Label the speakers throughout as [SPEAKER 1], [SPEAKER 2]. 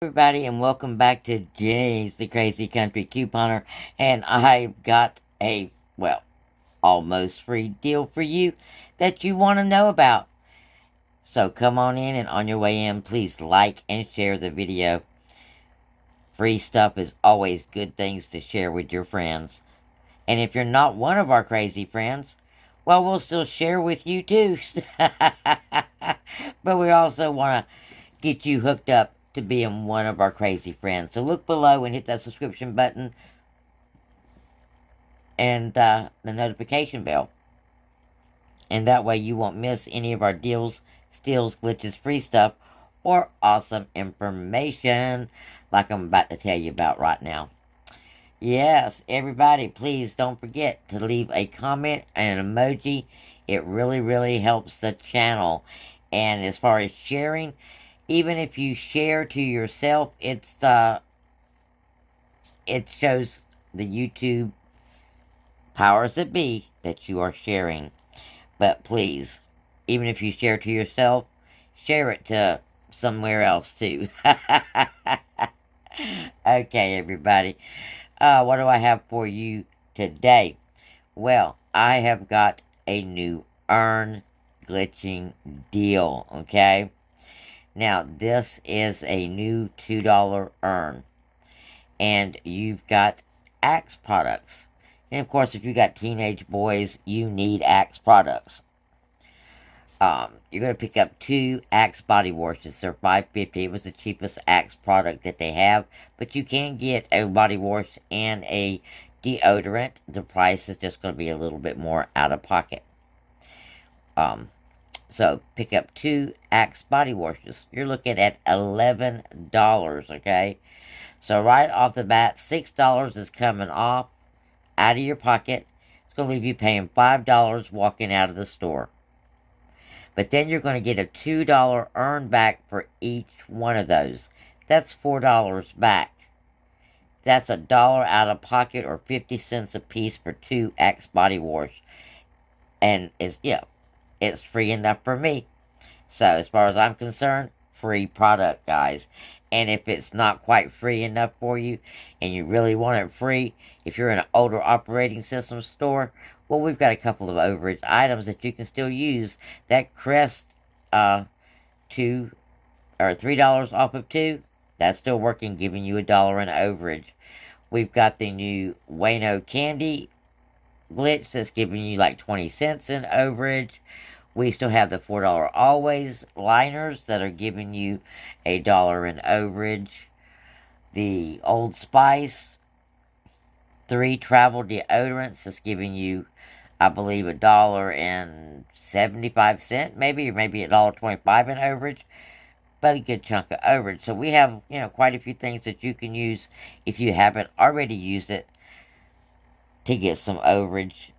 [SPEAKER 1] Everybody, and welcome back to Jenny's the Crazy Country Couponer. And I got a, well, almost free deal for you that you want to know about. So come on in, and on your way in, please like and share the video. Free stuff is always good things to share with your friends. And if you're not one of our crazy friends, well, we'll still share with you too. But we also want to get you hooked up to being one of our crazy friends. So look below and hit that subscription button and the notification bell. And that way you won't miss any of our deals, steals, glitches, free stuff, or awesome information like I'm about to tell you about right now. Yes, everybody, please don't forget to leave a comment and an emoji. It really, really helps the channel. And as far as sharing, even if you share to yourself, it shows the YouTube powers that be that you are sharing. But please, even if you share to yourself, share it to somewhere else too. Okay, everybody. What do I have for you today? Well, I have got a new urn glitching deal, okay? Now, this is a new $2 urn, and you've got Axe products. And of course, if you got teenage boys, you need Axe products. You're going to pick up 2 Axe body washes. They're $5.50. It was the cheapest Axe product that they have, but you can get a body wash and a deodorant. The price is just going to be a little bit more out of pocket. So pick up 2 Axe body washes. You're looking at $11, okay? So right off the bat, $6 is coming off out of your pocket. It's going to leave you paying $5 walking out of the store. But then you're going to get a $2 earn back for each one of those. That's $4 back. That's $1 out of pocket, or 50 cents a piece for 2 Axe body wash. And it's free enough for me. So as far as I'm concerned, free product, guys. And if it's not quite free enough for you, and you really want it free, if you're in an older operating system store, well, we've got a couple of overage items that you can still use. That Crest $3 off of 2, that's still working, giving you $1 in overage. We've got the new Wayno candy glitch that's giving you like 20 cents in overage. We still have the $4 Always liners that are giving you $1 in overage. The Old Spice 3 travel deodorants that's giving you, I believe, $1.75, maybe, or maybe $1.25 in overage, but a good chunk of overage. So we have, quite a few things that you can use if you haven't already used it to get some overage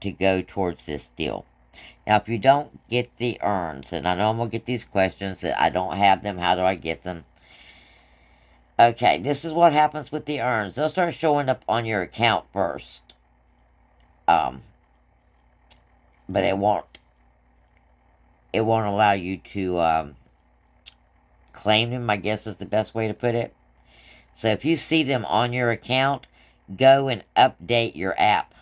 [SPEAKER 1] to go towards this deal. Now, if you don't get the urns, and I know I'm going to get these questions that I don't have them, how do I get them? Okay, this is what happens with the urns. They'll start showing up on your account first. But it won't allow you to claim them, I guess is the best way to put it. So if you see them on your account, go and update your app.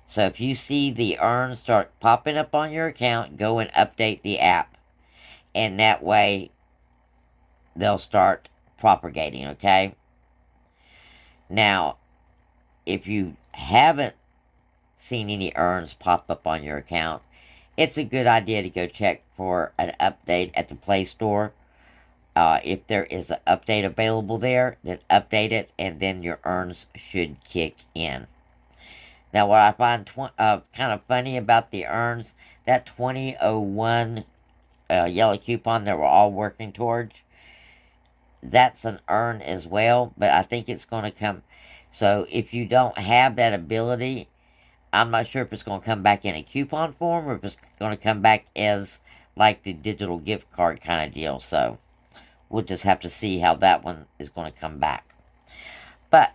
[SPEAKER 1] So if you see the urns start popping up on your account, go and update the app. And that way, they'll start propagating, okay? Now, if you haven't seen any urns pop up on your account, it's a good idea to go check for an update at the Play Store. If there is an update available there, then update it, and then your urns should kick in. Now, what I find kind of funny about the urns, that 2001 yellow coupon that we're all working towards, that's an urn as well, but I think it's going to come. So if you don't have that ability, I'm not sure if it's going to come back in a coupon form, or if it's going to come back as like the digital gift card kind of deal. So we'll just have to see how that one is going to come back. But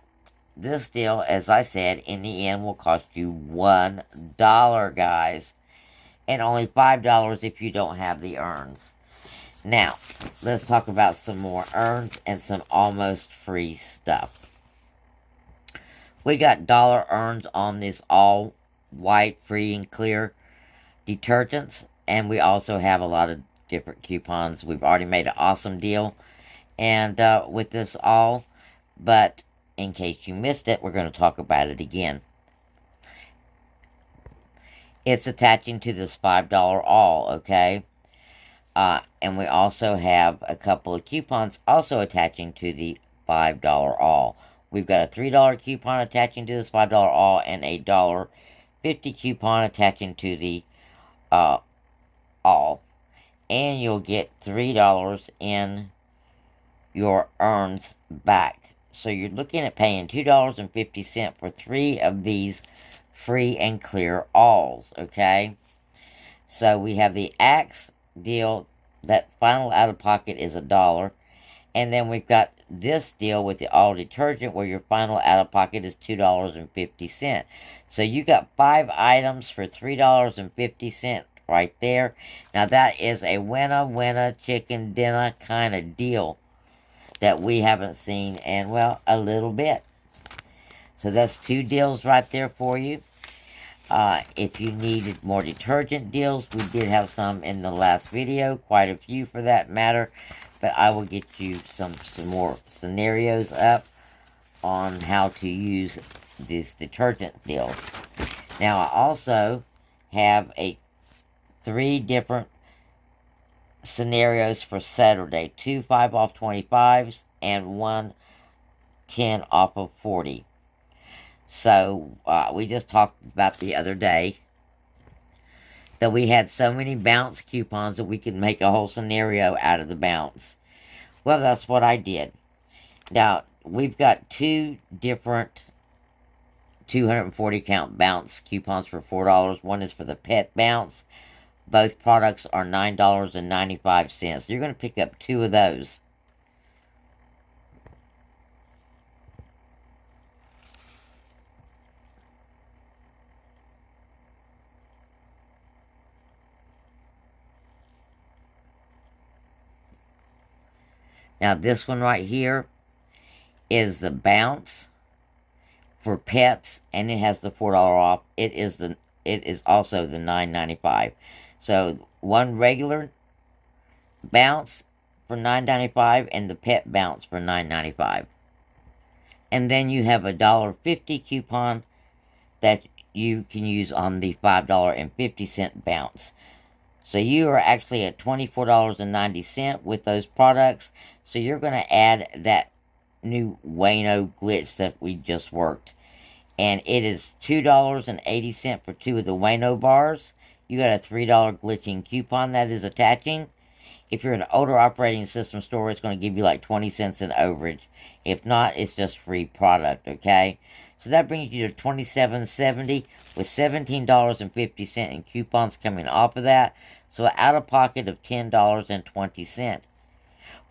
[SPEAKER 1] this deal, as I said, in the end will cost you $1, guys. And only $5 if you don't have the urns. Now, let's talk about some more urns and some almost free stuff. We got dollar urns on this all white, free and clear detergents. And we also have a lot of different coupons. We've already made an awesome deal and with this all. But in case you missed it, we're going to talk about it again. It's attaching to this $5 all, okay? And we also have a couple of coupons also attaching to the $5 all. We've got a $3 coupon attaching to this $5 all and a $1.50 coupon attaching to the all. And you'll get $3 in your earns back. So you're looking at paying $2.50 for 3 of these free and clear alls, okay? So we have the Axe deal, that final out-of-pocket is $1. And then we've got this deal with the all detergent where your final out-of-pocket is $2.50. So you got 5 items for $3.50 right there. Now that is a winner chicken dinner kind of deal that we haven't seen in, well, a little bit. So that's 2 deals right there for you. If you needed more detergent deals, we did have some in the last video, quite a few for that matter, but I will get you some more scenarios up on how to use these detergent deals. Now I also have 3 different scenarios for Saturday, 2 5 off 25s and 1 10 off of 40. So, we just talked about the other day that we had so many bounce coupons that we could make a whole scenario out of the bounce. Well, that's what I did. Now, we've got 2 different 240 count bounce coupons for $4. One is for the pet bounce. Both products are $9.95. You're going to pick up 2 of those. Now this one right here is the bounce for pets, and it has the $4 off. It is also the $9.95. So one regular bounce for $9.95 and the pet bounce for $9.95. And then you have a $1.50 coupon that you can use on the $5.50 bounce. So you are actually at $24.90 with those products. So you're going to add that new Wayno glitch that we just worked. And it is $2.80 for 2 of the Wayno bars. You got a $3 glitching coupon that is attaching. If you're an older operating system store, it's going to give you like 20 cents in overage. If not, it's just free product, okay? So that brings you to $27.70 with $17.50 in coupons coming off of that. So an out-of-pocket of $10.20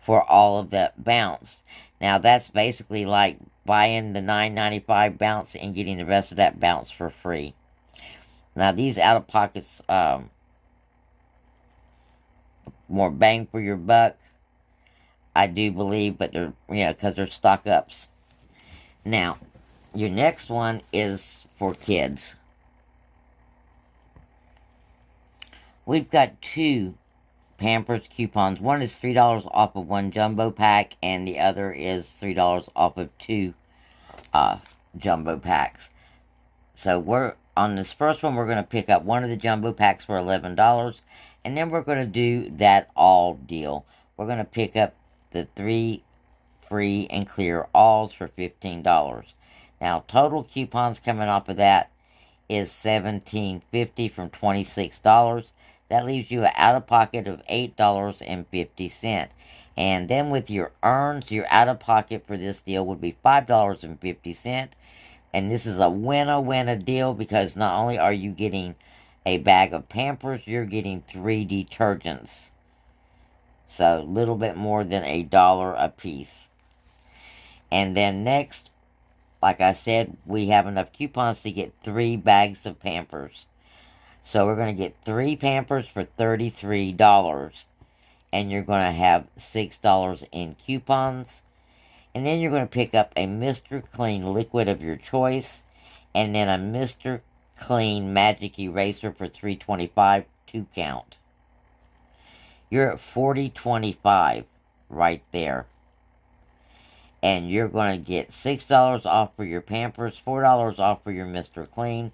[SPEAKER 1] for all of that bounce. Now that's basically like buying the $9.95 bounce and getting the rest of that bounce for free. Now these out-of-pockets, more bang for your buck, I do believe, but they're, because they're stock-ups. Now, your next one is for kids. We've got 2 Pampers coupons. One is $3 off of 1 jumbo pack, and the other is $3 off of 2 jumbo packs. So we're on this first one, we're going to pick up one of the jumbo packs for $11, and then we're going to do that all deal. We're going to pick up the 3 free and clear alls for $15. Now, total coupons coming off of that is $17.50 from $26. That leaves you an out-of-pocket of $8.50. And then with your earns, your out-of-pocket for this deal would be $5.50. And this is a winner deal because not only are you getting a bag of Pampers, you're getting 3 detergents. So, a little bit more than $1 a piece. And then next, like I said, we have enough coupons to get 3 bags of Pampers. So we're going to get 3 Pampers for $33. and you're going to have $6 in coupons. And then you're going to pick up a Mr. Clean liquid of your choice, and then a Mr. Clean Magic Eraser for $3.25 to count. You're at $40.25 right there. And you're going to get $6 off for your Pampers, $4 off for your Mr. Clean,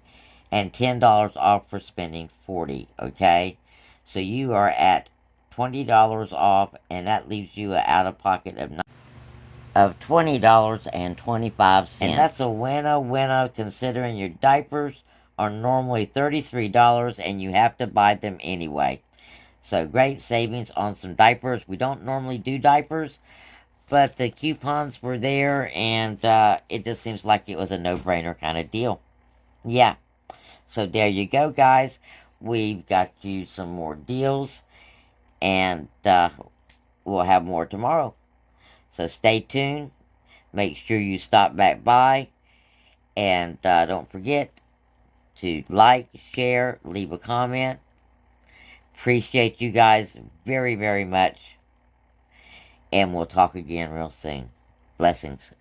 [SPEAKER 1] and $10 off for spending $40, okay? So you are at $20 off, and that leaves you an out-of-pocket of $20.25. And that's a winner considering your diapers are normally $33 and you have to buy them anyway. So great savings on some diapers. We don't normally do diapers, but the coupons were there, and it just seems like it was a no-brainer kind of deal. Yeah. So there you go, guys. We've got you some more deals, and we'll have more tomorrow. So stay tuned. Make sure you stop back by, and don't forget to like, share, leave a comment. Appreciate you guys very, very much. And we'll talk again real soon. Blessings.